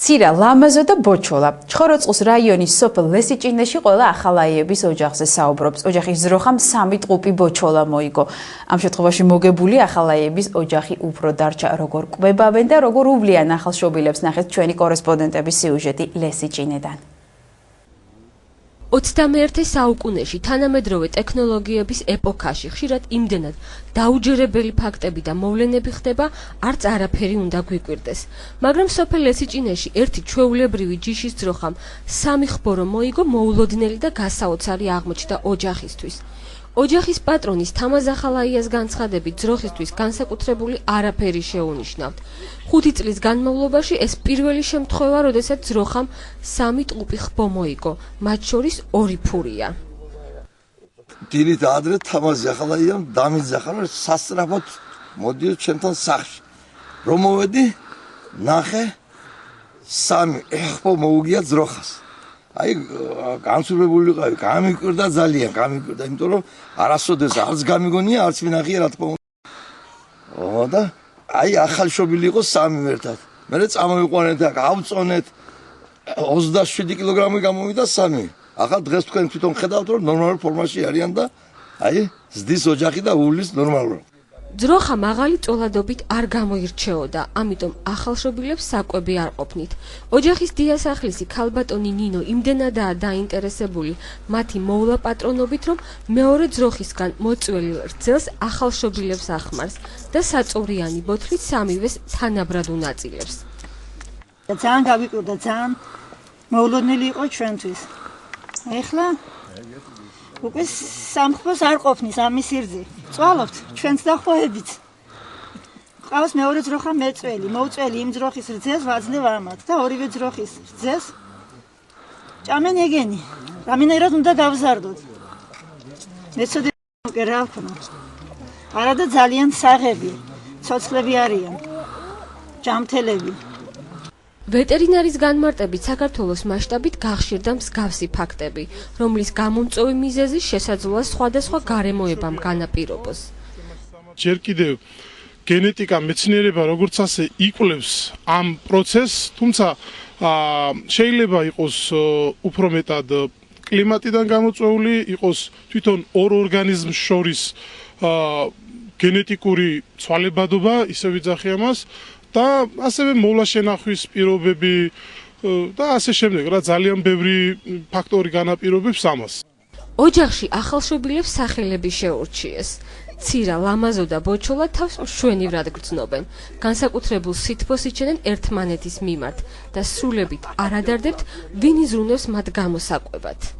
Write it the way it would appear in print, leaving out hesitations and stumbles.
ცირა, ლამაზო და ბოჩოლა. ჩხოროწყუს რაიონის სოფელ ლესიჭინეში ყველა ახალაიების ოჯახზე საუბრობს. ოჯახის ძროხამ 3 ტყუპი ბოჩოლა მოიგო. ამ შემთხვევაში მოგებული ახალაიების ოჯახი უფრო დარჩა. როგორ კვებავენ და როგორ უვლიან ახალშობილებს, ნახეთ ჩვენი კორესპონდენტების სიუჟეტი ლესიჭინედან. 21 საუკუნეში თანამედროვე ტექნოლოგიების ეპოქაში ხშირად იმდენად დაუჯერებელი ფაქტები და მოვლენები ხდება, არც არაფერი უნდა გვიკვირდეს. მაგრამ სოფელ ლესიჭინეში ერთი ჩვეულებრივი ჯიშის ძროხამ 3 ხბორო მოიგო მოულოდნელი და გასაოცარი აღმოჩნდა ოჯახისთვის. ოჯახის პატრონის თამაზ ახალაიას განცხადებით, ძროხისთვის განსაკუთრებული არაფერი შეუნიშნავთ. 5 წლის განმავლობაში ეს პირველი შემთხვევა, როდესაც ძროხამ 3 ტყუპი ხბო მოიგო, მათ შორის 2 ფურია. დილით ადრე თამაზ ახალაიამ დამიძახა, სასწრაფოდ მოდიო ჩემთან სახლში. რომ მოვედი, ნახე 3 ხბო მოუგია ძროხას. აი განსურვებული ვიყავი, გამიკვირდა ძალიან, გამიკვირდა, იმიტომ რომ არასოდეს არც გამიგონია, არც მინახია რა თქმა უნდა. და აი ახალშობილი იყო 3 ერთად. მე წამოვიყვანეთ და გავწონეთ 27 კილოგრამი გამოვიდა 3. ახლა დღეს თქვენ თვითონ ხედავთ რომ ნორმალურ ფორმაში არიან და აი ზდის ოჯახი და უვლის ნორმალურად. ძროხა მაღალი წოლადობით არ გამოირჩეოდა, ამიტომ ახალშობილებს საკვები არ ყოფნით. ოჯახის დიასახლისი ქალბატონი ნინო იმდენადაა დაინტერესებული მათი მოვლა პატრონობით, რომ მეორე ძროხისგან მოწველი რძელს ახალშობილებს ახმარს და საწოვრიანი ბოთლით 3-ვეს თანაბრად უნაწილებს. ძალიან გავიკვირდა, ძალიან მოულოდნელი იყო ჩვენთვის. ეხლა უკვე 3 ხბოს არ ყოფნის ამის სირძე. წვალობთ ჩვენც და ხვოებით. ყავს მეორე ძროხა მეწველი, მოუწველი იმ ძროხის რძეს ვაძლევ ამათ და ორივე ძროხის რძეს ჭამენ ეგენი. რამინერად უნდა გავზარდოთ. მეცოდი უკვე რა ვქნა. არადა ძალიან საღები, ცოცხლები არიან. ჯამთელები. ვეტერინარის განმარტებით საქართველოს მასშტაბით გახშირდა მსგავსი ფაქტები, რომლის გამომწვევი მიზეზი შესაძლოა სხვადასხვა გარემოებამ განაპირობოს. ჯერ კიდევ გენეტიკა მეცნიერება როგორც ასე იკვლევს ამ პროცესს, თუმცა შეიძლება იყოს უფრო მეტად კლიმატიდან გამოწვეული, იყოს თვითონ ორ ორგანიზმს შორის გენეტიკური ცვალებადობა, ისე ვიძახი ამას. და ასევე მოვლა შენახვის პირობები და ასე შემდეგ, რა ძალიან ბევრი ფაქტორი განაპირობებს ამას. ოჯახში ახალშობილებს სახელები შეურჩიეს. ცირა, ლამაზო და ბოჩოლა თავს მშვენივრად გრძნობენ. განსაკუთრებულ სითბოს იჩენენ ერთმანეთის მიმართ და სრულებით არ ადარდებთ, ვინ იზრუნებს მათ გამოსაკვებად.